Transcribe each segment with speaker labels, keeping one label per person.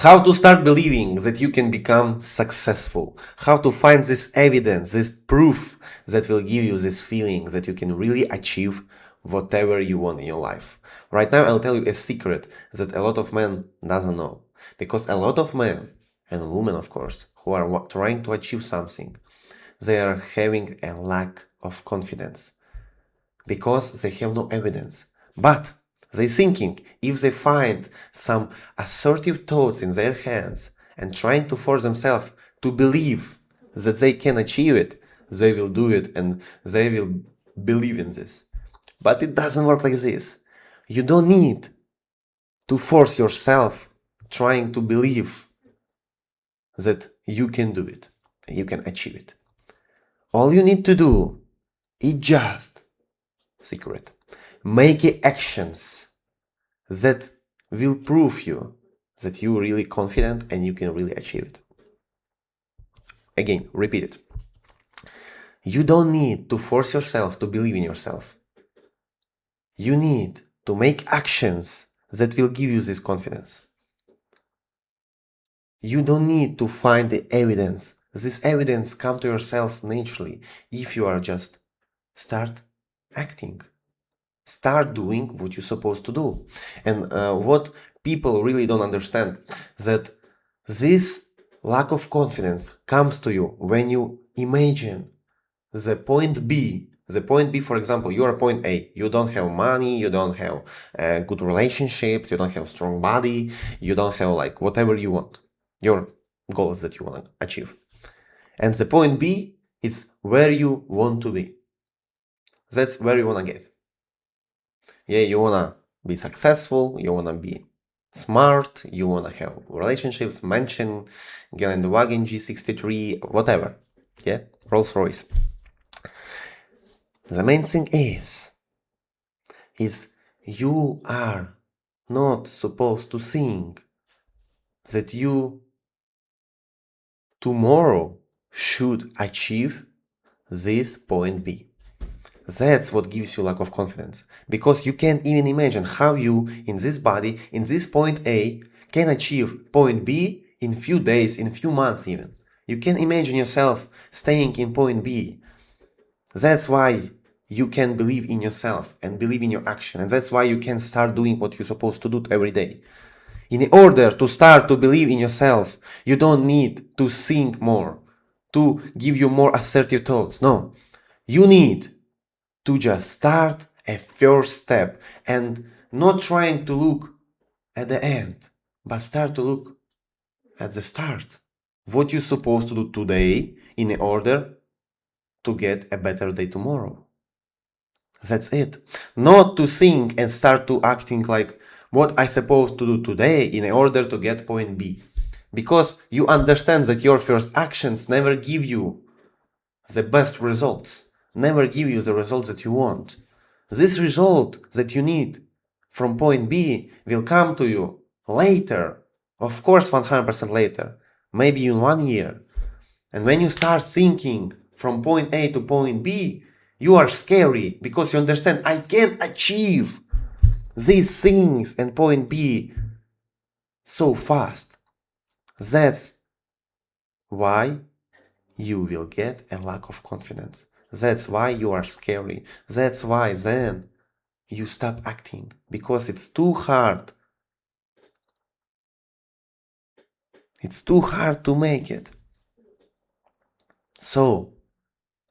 Speaker 1: How to start believing that you can become successful. How to find this evidence, this proof that will give you this feeling that you can really achieve whatever you want in your life. Right now, I'll tell you a secret that a lot of men doesn't know. Because a lot of men, and women of course, who are trying to achieve something, they are having a lack of confidence. Because they have no evidence. But they thinking if they find some assertive thoughts in their hands and trying to force themselves to believe that they can achieve it, they will do it and they will believe in this. But it doesn't work like this. You don't need to force yourself trying to believe that you can do it, you can achieve it. All you need to do is just secret. Make actions that will prove you that you're really confident and you can really achieve it. Again, repeat it. You don't need to force yourself to believe in yourself. You need to make actions that will give you this confidence. You don't need to find the evidence. This evidence comes to yourself naturally if you are just start acting. Start doing what you're supposed to do. And what people really don't understand, that this lack of confidence comes to you when you imagine the point B. The point B, for example, you are point A. You don't have money, you don't have good relationships, you don't have strong body, you don't have like whatever you want. Your goals that you want to achieve. And the point B is where you want to be. That's where you want to get. Yeah, you wanna be successful, you wanna be smart, you wanna have relationships, mansion, get in the wagon, G63, whatever. Yeah, Rolls Royce. The main thing is you are not supposed to think that you tomorrow should achieve this point B. That's what gives you lack of confidence, because you can't even imagine how you, in this body, in this point A, can achieve point B in few days, in few months even. You can imagine yourself staying in point B. That's why you can believe in yourself and believe in your action, and that's why you can start doing what you're supposed to do every day. In order to start to believe in yourself, you don't need to think more, to give you more assertive thoughts. No, you need to just start a first step and not trying to look at the end, but start to look at the start. What you're supposed to do today in order to get a better day tomorrow. That's it. Not to think and start to acting like what I supposed to do today in order to get point B. Because you understand that your first actions never give you the best results, never give you the results that you want. This result that you need from point B will come to you later, of course 100% later, maybe in 1 year. And when you start thinking from point A to point B, you are scary because you understand I can achieve these things and point B so fast. That's why you will get a lack of confidence. That's why you are scary. That's why then you stop acting, because it's too hard. It's too hard to make it. So,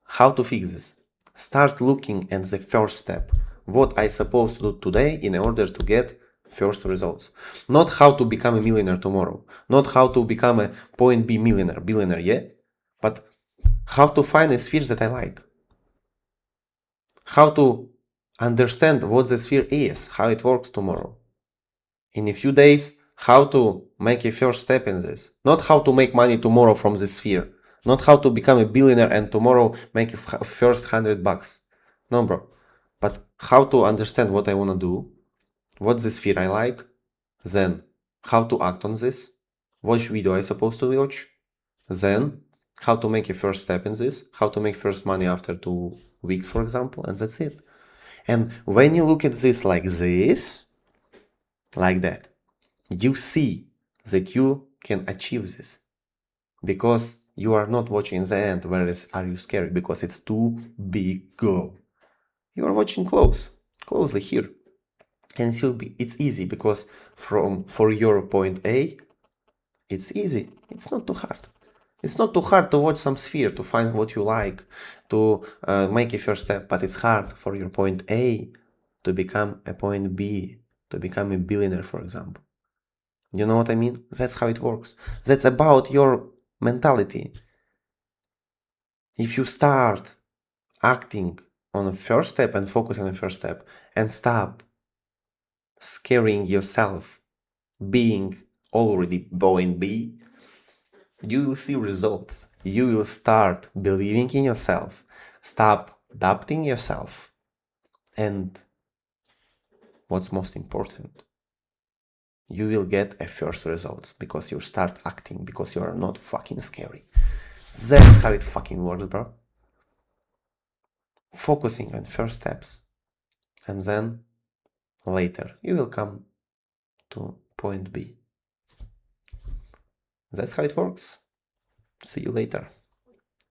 Speaker 1: how to fix this? Start looking at the first step. What I supposed to do today in order to get first results. Not how to become a millionaire tomorrow. Not how to become a point B billionaire, yeah? But how to find a sphere that I like. How to understand what the sphere is, how it works tomorrow. In a few days, how to make a first step in this. Not how to make money tomorrow from this sphere. Not how to become a billionaire and tomorrow make a first $100. No, bro. But how to understand what I want to do, what the sphere I like, then how to act on this, which video I supposed to watch, then how to make a first step in this, how to make first money after 2 weeks, for example, and that's it. And when you look at this like this, like that, you see that you can achieve this. Because you are not watching the end, whereas are you scared? Because it's too big goal. You are watching closely here. And it's easy because for your point A, it's easy. It's not too hard. It's not too hard to watch some sphere, to find what you like, to make a first step, but it's hard for your point A to become a point B, to become a billionaire, for example. You know what I mean? That's how it works. That's about your mentality. If you start acting on the first step and focus on the first step and stop scaring yourself being already point B, you will see results. You will start believing in yourself, stop doubting yourself, and what's most important, you will get a first result because you start acting, because you are not fucking scary. That's how it fucking works, bro. Focusing on first steps, and then later you will come to point B. That's how it works. See you later.